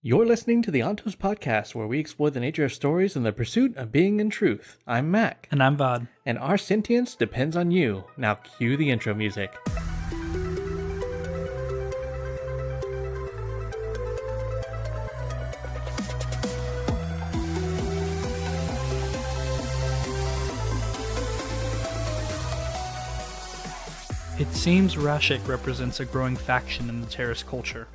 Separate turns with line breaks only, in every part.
You're listening to the Ontos Podcast, where we explore the nature of stories and the pursuit of being in truth. I'm Maq.
And I'm Vaud.
And our sentience depends on you. Now cue the intro music.
It seems Rashik represents a growing faction in the terrorist culture.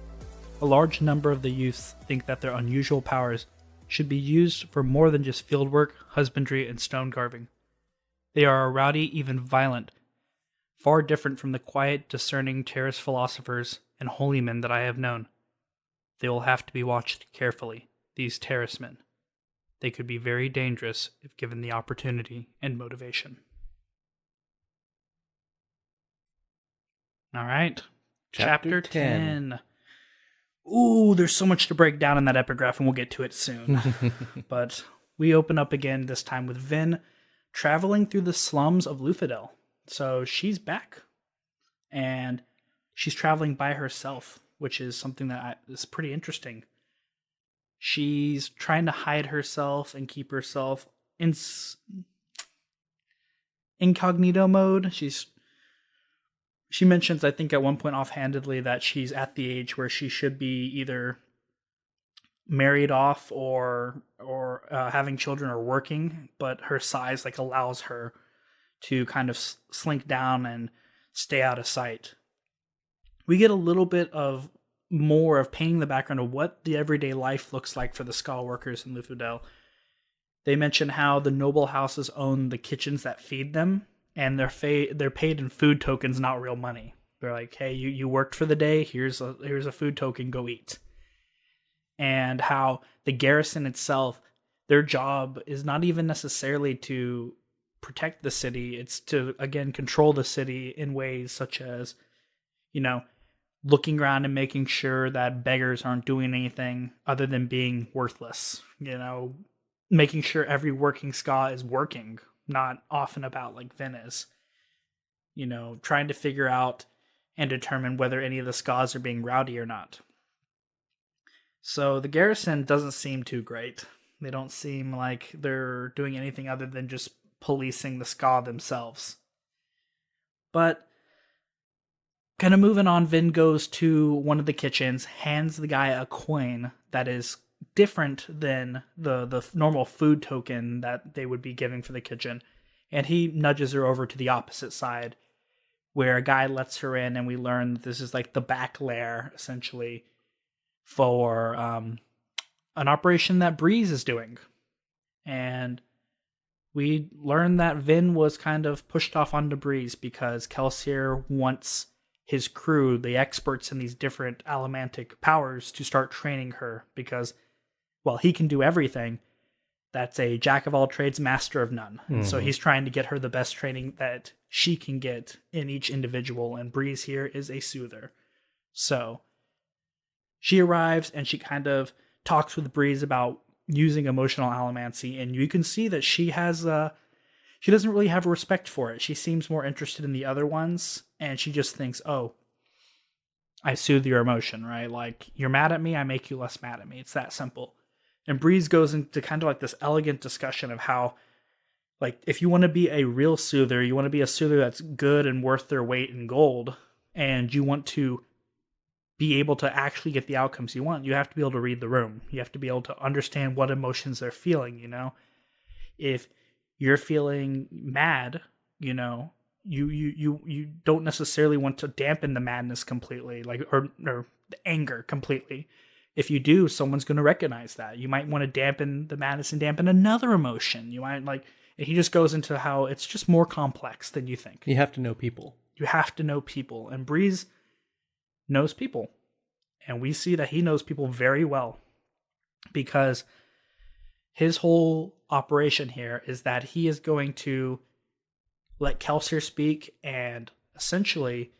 A large number of the youths think that their unusual powers should be used for more than just fieldwork, husbandry, and stone carving. They are rowdy, even violent, far different from the quiet, discerning terrorist philosophers and holy men that I have known. They will have to be watched carefully, these terrorist men. They could be very dangerous if given the opportunity and motivation. All right. Chapter 10. Ooh, there's so much to break down in that epigraph, and we'll get to it soon. But we open up again, this time with Vin traveling through the slums of Luthadel. So she's back, and she's traveling by herself, which is something that is pretty interesting. She's trying to hide herself and keep herself in incognito mode. She mentions, I think at one point offhandedly, that she's at the age where she should be either married off or having children or working, but her size allows her to kind of slink down and stay out of sight. We get a little bit of more of painting the background of what the everyday life looks like for the Skal workers in Luthadel. They mention how the noble houses own the kitchens that feed them, and they're paid in food tokens, not real money. They're like, hey, you worked for the day, here's a food token, go eat. And how the garrison itself, their job is not even necessarily to protect the city, it's to, again, control the city in ways such as, looking around and making sure that beggars aren't doing anything other than being worthless. Making sure every working Ska is working, not off and about like Vin is. Trying to figure out and determine whether any of the Skas are being rowdy or not. So the garrison doesn't seem too great. They don't seem like they're doing anything other than just policing the Ska themselves. But kind of moving on, Vin goes to one of the kitchens, hands the guy a coin that is different than the normal food token that they would be giving for the kitchen, and he nudges her over to the opposite side where a guy lets her in, and we learn that this is like the back lair essentially for an operation that Breeze is doing. And we learn that Vin was kind of pushed off onto Breeze because Kelsier wants his crew, the experts in these different allomantic powers, to start training her because, well, he can do everything. That's a jack of all trades, master of none. Mm-hmm. So he's trying to get her the best training that she can get in each individual, and Breeze here is a soother. So she arrives and she kind of talks with Breeze about using emotional allomancy, and you can see that she has she doesn't really have respect for it. She seems more interested in the other ones, and she just thinks, oh, I soothe your emotion, right? Like, you're mad at me, I make you less mad at me. It's that simple. And Breeze goes into kind of like this elegant discussion of how, like, if you want to be a real soother, you want to be a soother that's good and worth their weight in gold, and you want to be able to actually get the outcomes you want, you have to be able to read the room. You have to be able to understand what emotions they're feeling, If you're feeling mad, you don't necessarily want to dampen the madness completely, or the anger completely. If you do, someone's going to recognize that. You might want to dampen the madness and dampen another emotion. You might and he just goes into how it's just more complex than you think.
You have to know people.
You have to know people. And Breeze knows people. And we see that he knows people very well, because his whole operation here is that he is going to let Kelsier speak, and essentially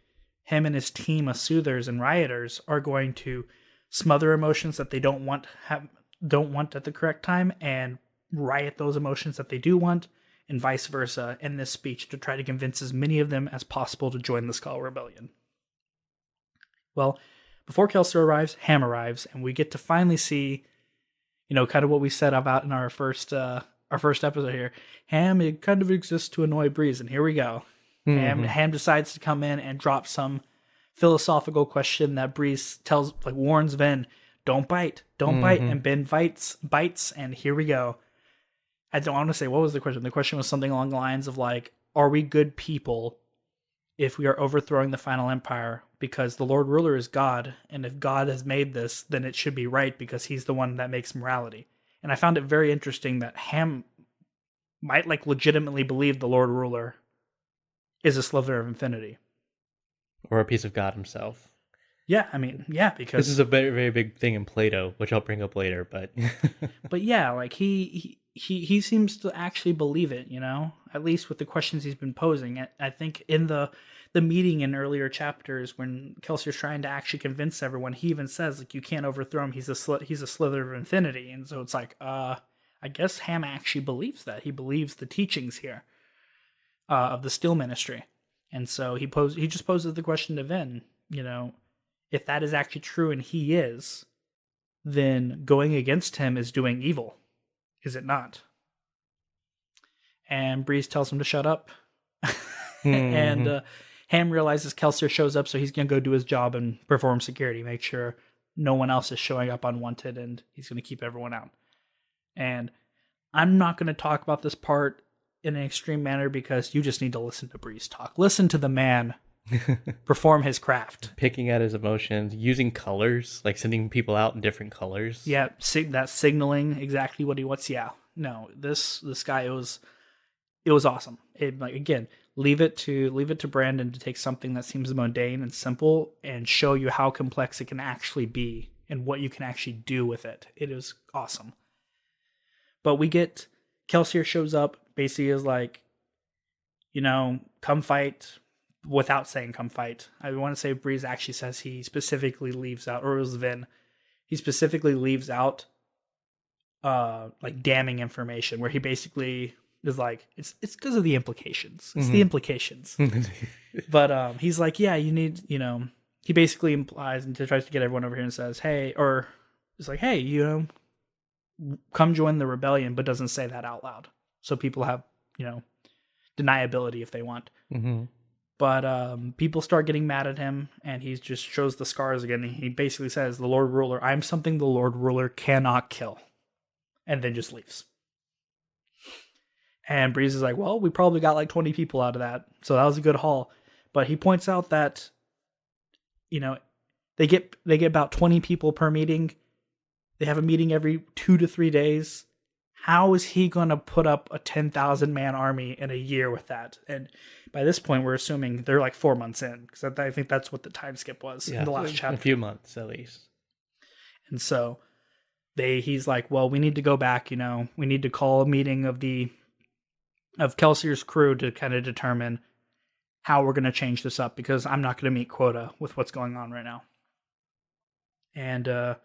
him and his team of soothers and rioters are going to smother emotions that they don't want at the correct time, and riot those emotions that they do want, and vice versa, in this speech to try to convince as many of them as possible to join the Skal Rebellion. Well, before Kelsier arrives, Ham arrives, and we get to finally see, kind of what we said about in our first episode here. Ham, it kind of exists to annoy Breeze, and here we go. Ham decides to come in and drop some philosophical question that Breeze warns Ven, don't bite, and Ben bites, and here we go. I don't want to say what was the question. The question was something along the lines of like, are we good people if we are overthrowing the final empire? Because the Lord Ruler is God, and if God has made this, then it should be right because he's the one that makes morality. And I found it very interesting that Ham might legitimately believe the Lord Ruler is a sliver of infinity.
Or a piece of God himself.
Yeah, I mean, yeah, because...
This is a very, very big thing in Plato, which I'll bring up later, but...
But yeah, he seems to actually believe it, at least with the questions he's been posing. I think in the meeting in earlier chapters when Kelsier's trying to actually convince everyone, he even says, you can't overthrow him, he's a slither of infinity. And so it's I guess Ham actually believes that. He believes the teachings here of the Still Ministry. And so he just poses the question to Ven, if that is actually true and he is, then going against him is doing evil. Is it not? And Breeze tells him to shut up. And Ham realizes Kelsier shows up, so he's going to go do his job and perform security, make sure no one else is showing up unwanted, and he's going to keep everyone out. And I'm not going to talk about this part in an extreme manner because you just need to listen to Breeze talk. Listen to the man perform his craft.
Picking at his emotions, using colors, sending people out in different colors.
Yeah, that signaling exactly what he wants. Yeah, no, this guy, it was awesome. Again, leave it to Brandon to take something that seems mundane and simple and show you how complex it can actually be and what you can actually do with it. It is awesome. But we get Kelsier shows up, basically is come fight. Without saying come fight. I want to say Breeze actually says he specifically leaves out, or it was Vin, he specifically leaves out damning information where he basically is it's because of the implications. It's the implications. But he's yeah, you need, he basically implies and tries to get everyone over here and says, hey, or it's hey, come join the rebellion, but doesn't say that out loud. So people have, deniability if they want. Mm-hmm. But people start getting mad at him, and he just shows the scars again. He basically says, the Lord Ruler, I'm something the Lord Ruler cannot kill. And then just leaves. And Breeze is well, we probably got 20 people out of that. So that was a good haul. But he points out that, they get about 20 people per meeting. They have a meeting every 2 to 3 days. How is he going to put up a 10,000 man army in a year with that? And by this point, we're assuming they're 4 months in, because I think that's what the time skip was in the last chapter.
A few months at least.
And so he's well, we need to go back. We need to call a meeting of Kelsier's crew to kind of determine how we're going to change this up, because I'm not going to meet quota with what's going on right now. And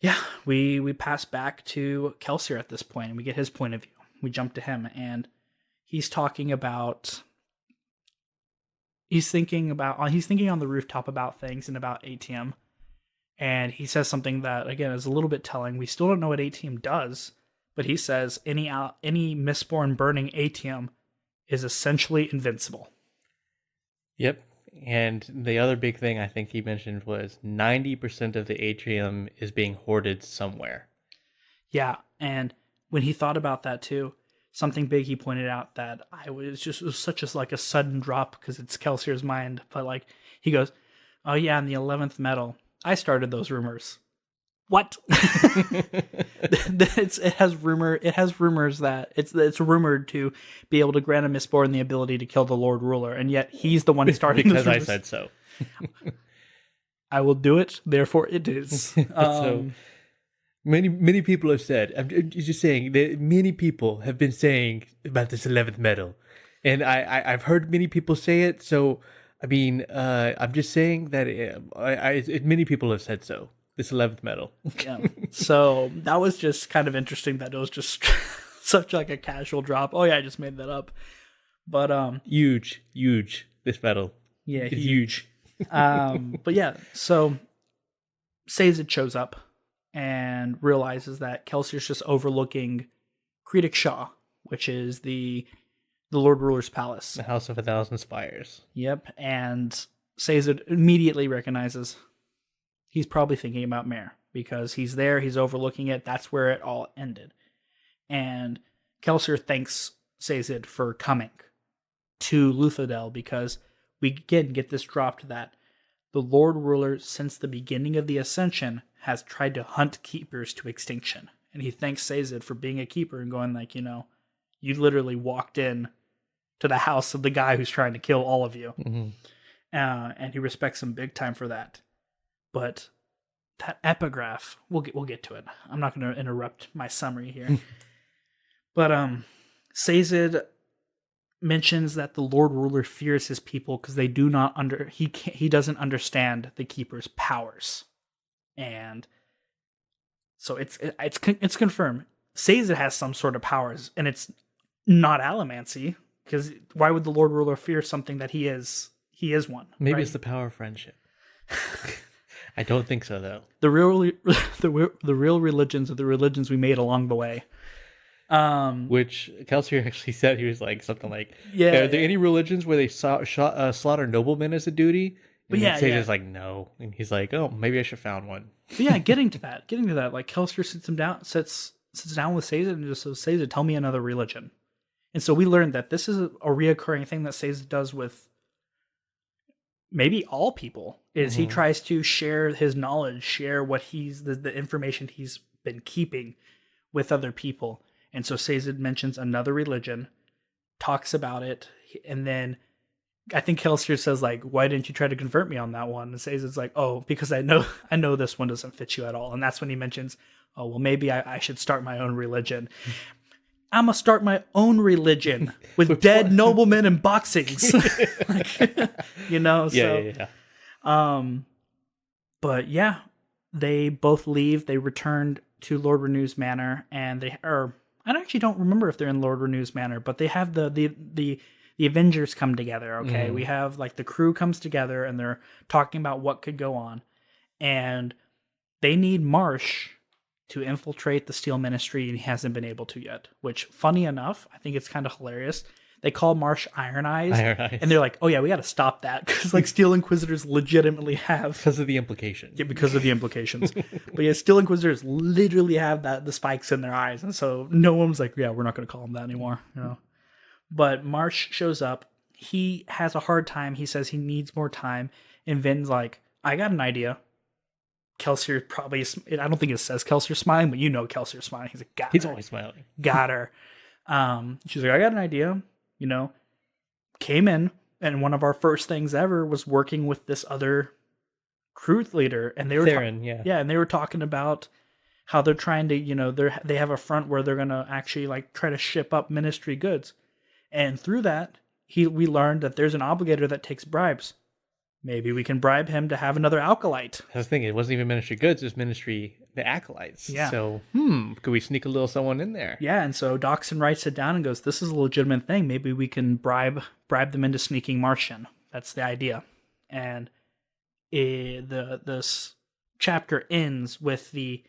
yeah, we pass back to Kelsier at this point, and we get his point of view. We jump to him, and he's thinking on the rooftop about things and about ATM. And he says something that, again, is a little bit telling. We still don't know what ATM does, but he says any Mistborn burning ATM is essentially invincible. Yep.
And the other big thing I think he mentioned was 90% of the atrium is being hoarded somewhere.
Yeah, and when he thought about that too, something big he pointed out that it was such a sudden drop because it's Kelsier's mind. But he goes, oh yeah, in the 11th metal, I started those rumors. What? It has rumors that it's rumored to be able to grant a Mistborn the ability to kill the Lord Ruler, and yet he's the one starting
because
those rumors.
I said so.
I will do it, therefore it is.
So many people have said. I'm just saying that many people have been saying about this 11th metal, and I've heard many people say it. So I mean, I'm just saying that many people have said so. This 11th metal.
Yeah. So that was just kind of interesting that it was just such a casual drop. Oh yeah, I just made that up. But
huge. This metal.
Yeah,
it's huge.
But yeah, so Sazed shows up and realizes that Kelsier's just overlooking Creedic Shaw, which is the Lord Ruler's palace.
The House of a Thousand Spires.
Yep, and Sazed immediately recognizes he's probably thinking about Mare because he's there, he's overlooking it. That's where it all ended. And Kelsier thanks Sazed for coming to Luthadel because we again get this dropped that the Lord Ruler, since the beginning of the Ascension, has tried to hunt keepers to extinction. And he thanks Sazed for being a keeper and going like, you literally walked in to the house of the guy who's trying to kill all of you.
Mm-hmm.
And he respects him big time for that. But that epigraph, we'll get to it. I'm not going to interrupt my summary here. But Sazed mentions that the Lord Ruler fears his people because they do not he doesn't understand the Keeper's powers. And so it's confirmed. Sazed has some sort of powers, and it's not allomancy, because why would the Lord Ruler fear something that he is one?
Maybe
right?
it's the power of friendship. I don't think so, though.
The real religions are the religions we made along the way.
Which Kelsier actually said, he was like something like,
Yeah,
are there any religions where they slaughter noblemen as a duty? And Sage's like, no. And he's like, oh, maybe I should found one.
But yeah, getting to that, like Kelsier sits down with Sazed and just says, Sazed, tell me another religion. And so we learned that this is a reoccurring thing that Sazed does with maybe all people, is he tries to share his knowledge, share what the information he's been keeping with other people. And so Sazed mentions another religion, talks about it, and then I think Kelsier says, like, why didn't you try to convert me on that one? And Sazed's like, oh, because I know this one doesn't fit you at all. And that's when he mentions, oh, well, maybe I should start my own religion. I'm going to start my own religion with dead noblemen and boxings. But yeah, they both leave. They returned to Lord Renew's manor, and I actually don't remember if they're in Lord Renew's manor, but they have the Avengers come together. Okay. We have like the crew comes together and they're talking about what could go on, and they need Marsh to infiltrate the Steel Ministry, and he hasn't been able to yet, which, funny enough, I think it's kind of hilarious. They call Marsh Iron Eyes. And they're like, oh yeah, we got to stop that, because like Steel Inquisitors legitimately have...
Because of the implications.
Yeah, because of the implications. But yeah, Steel Inquisitors literally have the spikes in their eyes, and so no one's like, yeah, we're not going to call them that anymore. But Marsh shows up. He has a hard time. He says he needs more time, and Vin's like, I got an idea. Kelsier probably, I don't think it says Kelsier's smiling, but Kelsier's smiling. He's like,
He's always smiling.
Got her. She's like, I got an idea. Came in, and one of our first things ever was working with this other crew leader, and they were
Theron,
and they were talking about how they're trying to, they have a front where they're gonna actually like try to ship up ministry goods, and through that, we learned that there's an obligator that takes bribes. Maybe we can bribe him to have another acolyte.
I was thinking, it wasn't even ministry goods, it was ministry the acolytes.
Yeah.
So, could we sneak a little someone in there?
Yeah, and so Doxson writes it down and goes, this is a legitimate thing. Maybe we can bribe them into sneaking Martian. That's the idea. And this chapter ends with the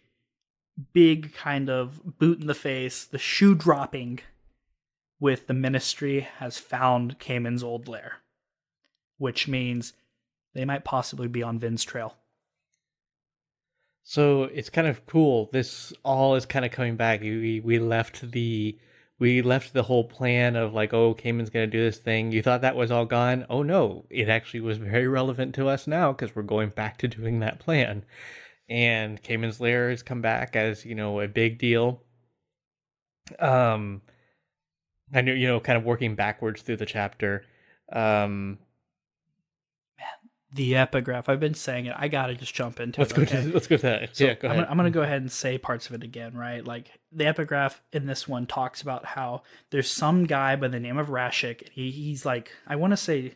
big kind of boot in the face, the shoe dropping, with the ministry has found Cayman's old lair, which means they might possibly be on Vin's trail.
So it's kind of cool. This all is kind of coming back. We left the whole plan of like, oh, Cayman's going to do this thing. You thought that was all gone. Oh no, it actually was very relevant to us now, because we're going back to doing that plan. And Cayman's lair has come back as, a big deal. I knew, kind of working backwards through the chapter.
The epigraph. I've been saying it. I gotta just jump into
it. Let's go to that.
So
yeah, go ahead.
I'm gonna go ahead and say parts of it again, right? Like, the epigraph in this one talks about how there's some guy by the name of Rashik. He's like, I want to say,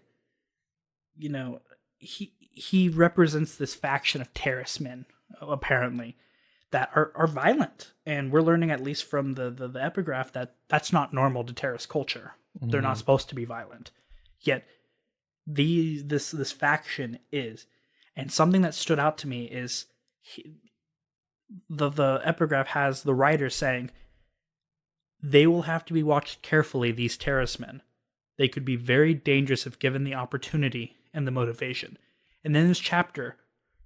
he represents this faction of terracemen, apparently, that are violent. And we're learning, at least from the epigraph, that that's not normal to Terrace culture. They're not supposed to be violent. Yet this faction is. And something that stood out to me is the epigraph has the writer saying, they will have to be watched carefully, these terracemen. They could be very dangerous if given the opportunity and the motivation. And then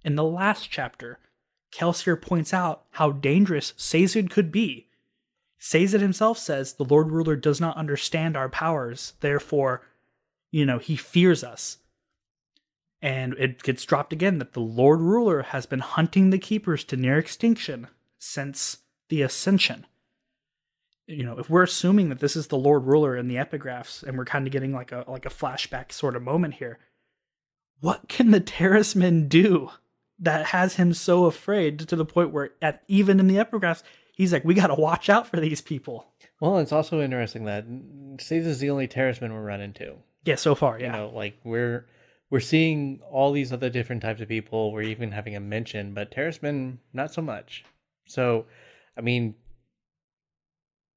in the last chapter, Kelsier points out how dangerous Sazed could be. Sazed himself says the Lord Ruler does not understand our powers, therefore, he fears us. And it gets dropped again that the Lord Ruler has been hunting the Keepers to near extinction since the Ascension. If we're assuming that this is the Lord Ruler in the epigraphs, and we're kind of getting like a flashback sort of moment here, what can the Terracemen do that has him so afraid to the point where even in the epigraphs, he's like, we got to watch out for these people.
Well, it's also interesting that Caesar is the only Terraceman we're run into.
Yeah, so far, yeah.
Like we're seeing all these other different types of people. We're even having a mention, but Terracemen, not so much. So, I mean,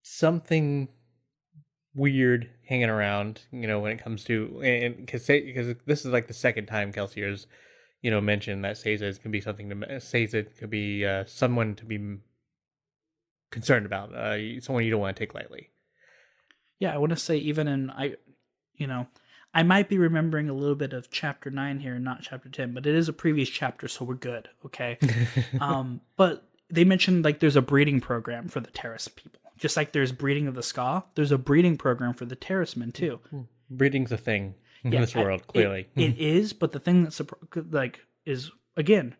something weird hanging around, when it comes to, and because this is like the second time Kelsier's, mentioned that Sazed can be something to, Sazed could be someone to be concerned about, someone you don't want to take lightly.
Yeah, I want to say even I might be remembering a little bit of chapter 9 here, not chapter 10, but it is a previous chapter, so we're good, okay? But they mentioned like there's a breeding program for the Terrace people. Just like there's breeding of the Ska, there's a breeding program for the Terracemen too.
Breeding's a thing in this world, clearly.
It is, but the thing that's is, again,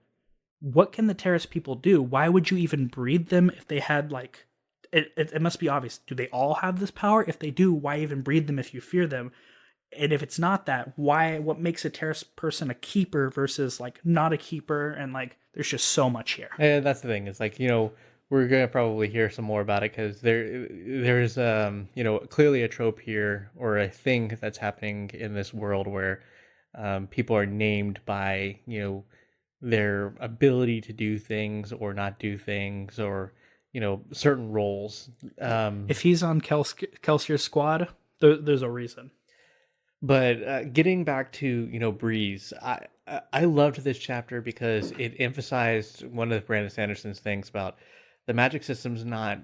what can the Terrace people do? Why would you even breed them if they had it must be obvious. Do they all have this power? If they do, why even breed them if you fear them? And if it's not that, what makes a Terrace person a keeper versus not a keeper? And there's just so much here.
And that's the thing. It's we're going to probably hear some more about it because there's clearly a trope here or a thing that's happening in this world where people are named by, their ability to do things or not do things or, certain roles.
If he's on Kelsier's squad, there's a reason.
But getting back to, Breeze, I loved this chapter because it emphasized one of Brandon Sanderson's things about the magic system's not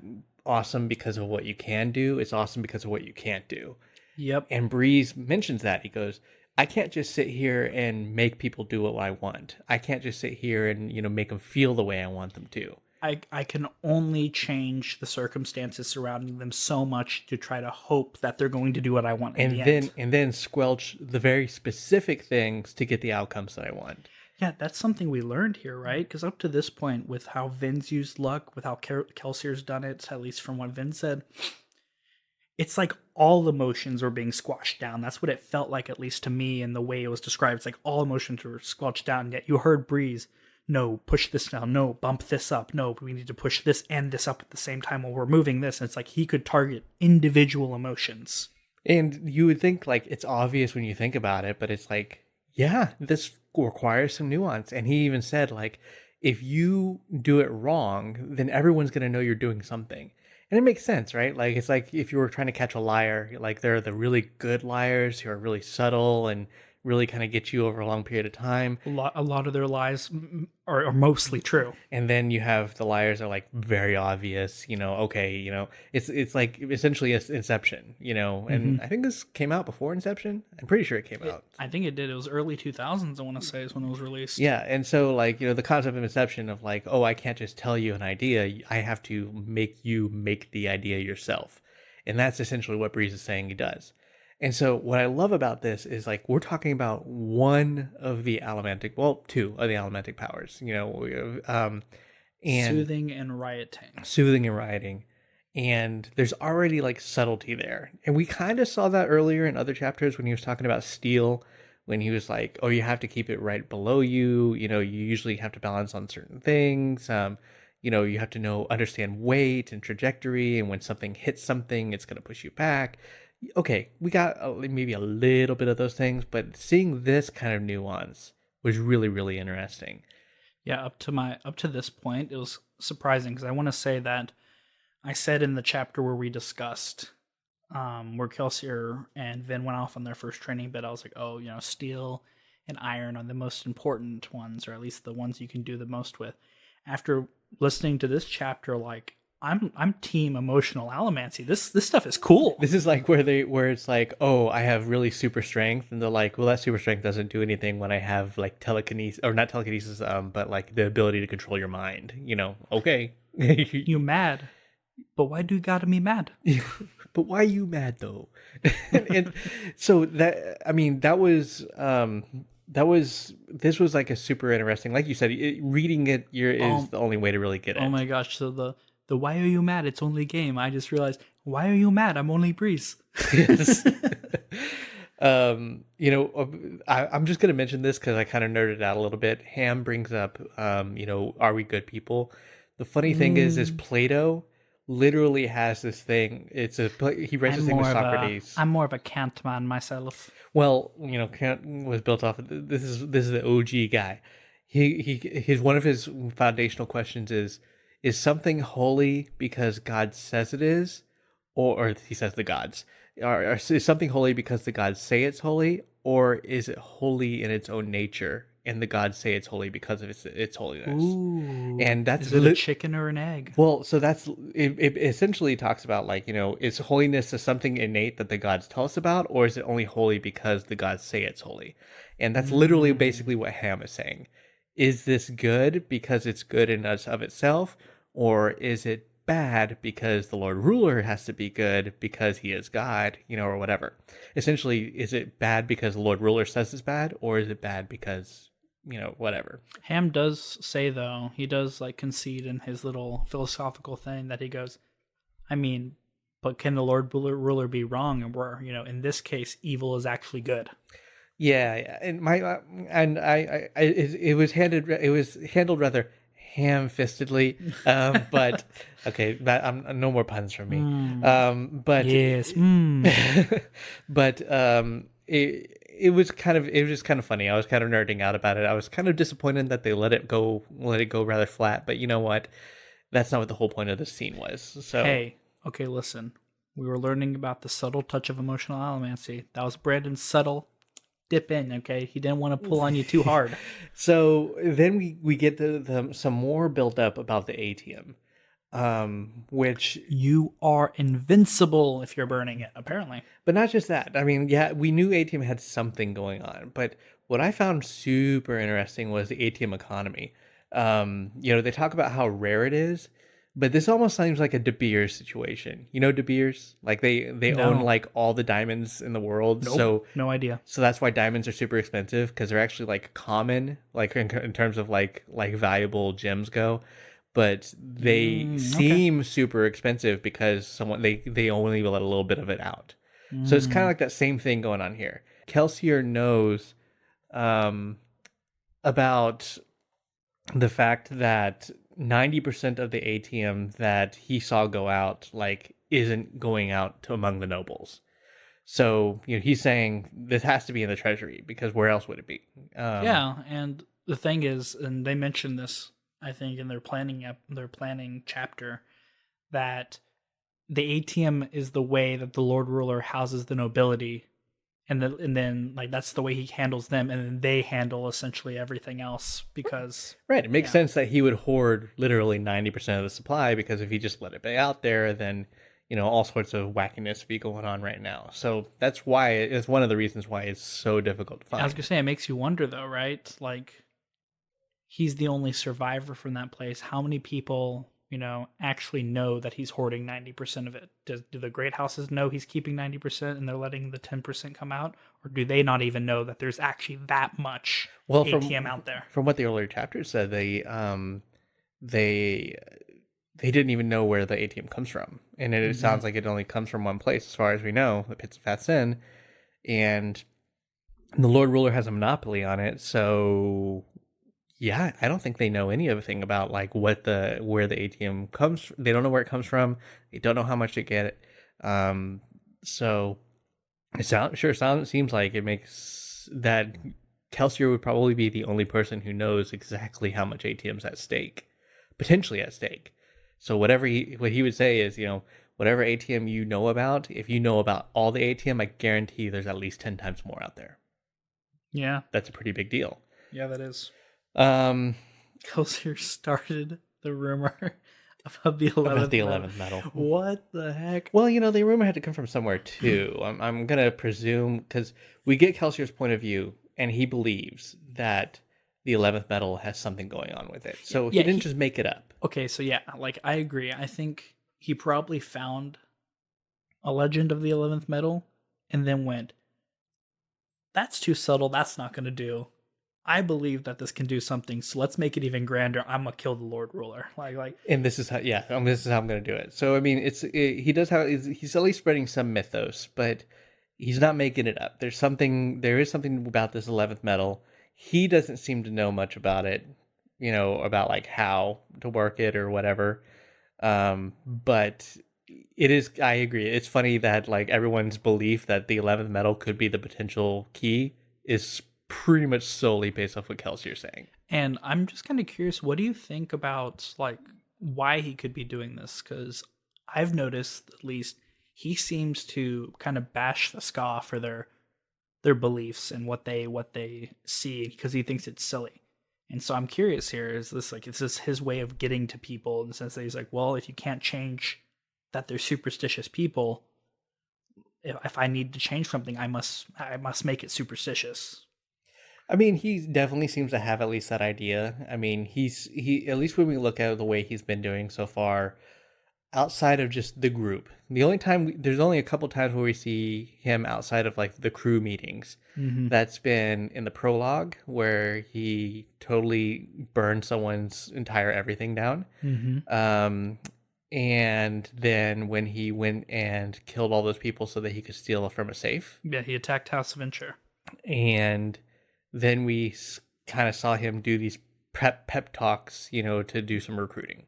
awesome because of what you can do. It's awesome because of what you can't do.
Yep.
And Breeze mentions that. He goes, I can't just sit here and make people do what I want. I can't just sit here and, make them feel the way I want them to.
I can only change the circumstances surrounding them so much to try to hope that they're going to do what I want in the end.
And then squelch the very specific things to get the outcomes that I want.
Yeah, that's something we learned here, right? Because up to this point, with how Vin's used luck, with how Kelsier's done it, at least from what Vin said, it's like all emotions were being squashed down. That's what it felt like, at least to me, and the way it was described. It's like all emotions were squashed down, yet you heard Breeze, no, push this down, no, bump this up, no, we need to push this and this up at the same time while we're moving this. And it's like he could target individual emotions.
And you would think it's obvious when you think about it, but it's yeah, this requires some nuance. And he even said if you do it wrong, then everyone's going to know you're doing something. And it makes sense, right? It's if you were trying to catch a liar, there are the really good liars who are really subtle and really kind of get you over a long period of time.
A lot of their lies are mostly true.
And then you have the liars that are very obvious, okay, it's essentially Inception, and I think this came out before Inception. I'm pretty sure it came out.
I think it did. It was early 2000s, I want to say, is when it was released.
Yeah. And so the concept of Inception of oh, I can't just tell you an idea. I have to make you make the idea yourself. And that's essentially what Breeze is saying he does. And so what I love about this is we're talking about one of the two of the elementic powers, and
soothing and
rioting. And there's already subtlety there. And we kind of saw that earlier in other chapters when he was talking about steel, when he was oh, you have to keep it right below you. You usually have to balance on certain things. You have to understand weight and trajectory. And when something hits something, it's going to push you back. Okay, we got maybe a little bit of those things, but seeing this kind of nuance was really, really interesting.
Yeah, up to this point, it was surprising because I want to say that I said in the chapter where we discussed where Kelsier and Vin went off on their first training bit, I was like, oh, steel and iron are the most important ones, or at least the ones you can do the most with. After listening to this chapter, like, I'm team emotional allomancy. This stuff is cool.
This is like where it's like, oh, I have really super strength, and they're like, well, that super strength doesn't do anything when I have like telekinesis, or not telekinesis, but like the ability to control your mind. Okay.
You mad, but why do you gotta be mad?
But why are you mad though? and so that, I mean, this was like a super interesting, like you said, reading it is the only way to really get it.
Oh my gosh! So the why are you mad? It's only a game. I just realized, why are you mad? I'm only Breeze.
Yes. I'm just gonna mention this because I kind of nerded out a little bit. Ham brings up, are we good people? The funny thing is Plato literally has this thing. He writes this thing with Socrates.
I'm more of a Kant man myself.
Well, Kant was built off of this is the OG guy. His one of his foundational questions is something holy because God says it is, or he says the gods, or is something holy because the gods say it's holy, or is it holy in its own nature and the gods say it's holy because of its holiness?
Ooh,
and that's
is it a chicken or an egg?
Well, so that's it essentially talks about, like, is holiness something innate that the gods tell us about, or is it only holy because the gods say it's holy? And that's literally basically what Ham is saying. Is this good because it's good in us of itself, or is it bad because the Lord Ruler has to be good because he is God, or whatever? Essentially, is it bad because the Lord Ruler says it's bad, or is it bad because, whatever?
Ham does say, though, he does like concede in his little philosophical thing that he goes, I mean, but can the Lord Ruler be wrong? And we're, in this case, evil is actually good.
Yeah, and it was handled rather ham-fistedly, but okay, that no more puns from me. But
yes,
but it was just kind of funny. I was kind of nerding out about it. I was kind of disappointed that they let it go rather flat. But you know what? That's not what the whole point of this scene was. So
hey, okay, listen. We were learning about the subtle touch of emotional allomancy. That was Brandon's subtle dip in, okay? He didn't want to pull on you too hard.
So then we get some more build up about the ATM, which
you are invincible if you're burning it, apparently.
But not just that. I mean, yeah, we knew ATM had something going on, but what I found super interesting was the ATM economy. They talk about how rare it is, but this almost seems like a De Beers situation. You know De Beers? Like they own like all the diamonds in the world.
Nope,
so
no idea.
So that's why diamonds are super expensive, because they're actually like common, like in terms of like valuable gems go, but they seem super expensive because they only let a little bit of it out. So it's kind of like that same thing going on here. Kelsier knows about the fact that 90% of the ATM that he saw go out like isn't going out to among the nobles. So he's saying this has to be in the treasury, because where else would it be?
Yeah, and the thing is, and they mentioned this, I think, in their planning chapter, that the ATM is the way that the Lord Ruler houses the nobility, and then like that's the way he handles them, and then they handle essentially everything else, because
right, it makes sense that he would hoard literally 90% of the supply, because if he just let it be out there, then all sorts of wackiness would be going on right now. So that's why it's one of the reasons why it's so difficult to find.
I was gonna say, it makes you wonder though, right? Like, he's the only survivor from that place. How many people actually know that he's hoarding 90% of it? Do the great houses know he's keeping 90% and they're letting the 10% come out? Or do they not even know that there's actually that much ATM out there?
From what the earlier chapters said, they didn't even know where the ATM comes from. And it sounds like it only comes from one place, as far as we know, the Pits of Fat Sin. And the Lord Ruler has a monopoly on it, so yeah, I don't think they know anything about like where the ATM comes from. They don't know where it comes from. They don't know how much to get it. So it seems like it makes that Kelsier would probably be the only person who knows exactly how much ATM's at stake, potentially at stake. So what he would say is, whatever ATM you know about, if you know about all the ATM, I guarantee there's at least 10 times more out there.
Yeah.
That's a pretty big deal.
Yeah, that is.
Um,
Kelsier started the rumor about the 11th
medal.
What the heck?
Well, the rumor had to come from somewhere too. I'm going to presume, because we get Kelsier's point of view, and he believes that the 11th medal has something going on with it. So he didn't just make it up.
Okay, so yeah, like I agree. I think he probably found a legend of the 11th medal and then went, that's too subtle. That's not going to do. I believe that this can do something, so let's make it even grander. I'm gonna kill the Lord Ruler.
And this is how, this is how I'm gonna do it. So I mean, he does have, he's at least spreading some mythos, but he's not making it up. There is something about this 11th medal. He doesn't seem to know much about it, about like how to work it or whatever. But it is. I agree. It's funny that like everyone's belief that the 11th medal could be the potential key is pretty much solely based off what Kelsier's saying.
And I'm just kind of curious, what do you think about like why he could be doing this? Because I've noticed, at least, he seems to kind of bash the ska for their beliefs and what they see, because he thinks it's silly. And so I'm curious here, is this his way of getting to people in the sense that he's like, well, if you can't change that they're superstitious people, if I need to change something, I must make it superstitious.
I mean, he definitely seems to have at least that idea. I mean, he at least when we look at the way he's been doing so far, outside of just the group, there's only a couple times where we see him outside of like the crew meetings. Mm-hmm. That's been in the prologue, where he totally burned someone's entire everything down. Mm-hmm. And then when he went and killed all those people so that he could steal from a safe.
Yeah, he attacked House of Venture.
And then we kind of saw him do these pep talks, to do some recruiting.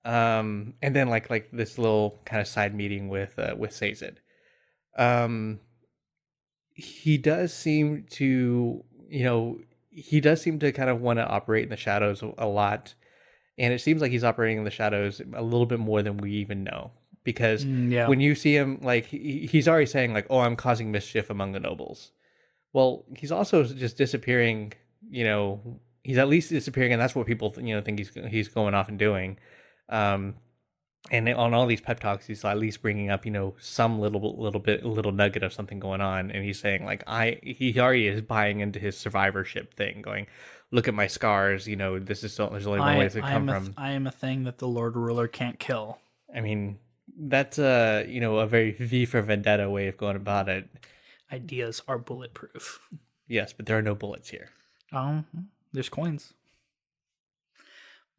And then like this little kind of side meeting with Sazed. He does seem to kind of want to operate in the shadows a lot. And it seems like he's operating in the shadows a little bit more than we even know. Because when you see him, like, he's already saying, like, oh, I'm causing mischief among the nobles. Well, he's also just disappearing, he's at least disappearing, and that's what people, think he's going off and doing. And on all these pep talks, he's at least bringing up, some little nugget of something going on. And he's saying, like, he already is buying into his survivorship thing, going, look at my scars, there's only one way to come from.
I am a thing that the Lord Ruler can't kill.
I mean, that's a very V for Vendetta way of going about it.
Ideas are bulletproof.
Yes, but there are no bullets here.
There's coins.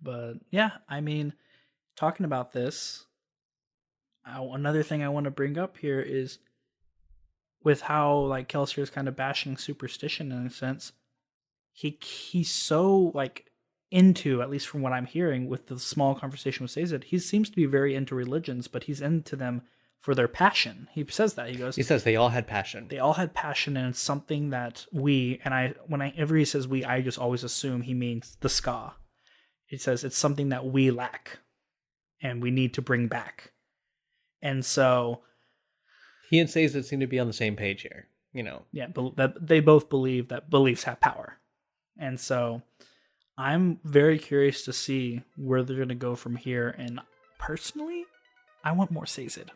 But yeah, I mean, talking about this, another thing I want to bring up here is with how like Kelsier is kind of bashing superstition in a sense. He's so like into, at least from what I'm hearing with the small conversation with Sazed, he seems to be very into religions, but he's into them for their passion. He says that. He says
they all had passion.
They all had passion, and it's something that whenever he says we, I just always assume he means the ska. He says it's something that we lack and we need to bring back. And so
he and Sazed seem to be on the same page here,
Yeah, but that they both believe that beliefs have power. And so I'm very curious to see where they're going to go from here. And personally, I want more Sazed.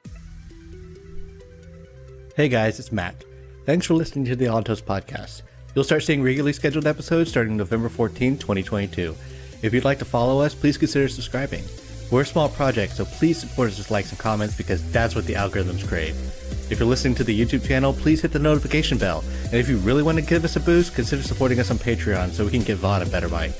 Hey guys, it's Matt. Thanks for listening to the Altos podcast. You'll start seeing regularly scheduled episodes starting November 14, 2022. If you'd like to follow us, please consider subscribing. We're a small project, so please support us with likes and comments, because that's what the algorithms crave. If you're listening to the YouTube channel, please hit the notification bell. And if you really want to give us a boost, consider supporting us on Patreon so we can give Vaud a better mic.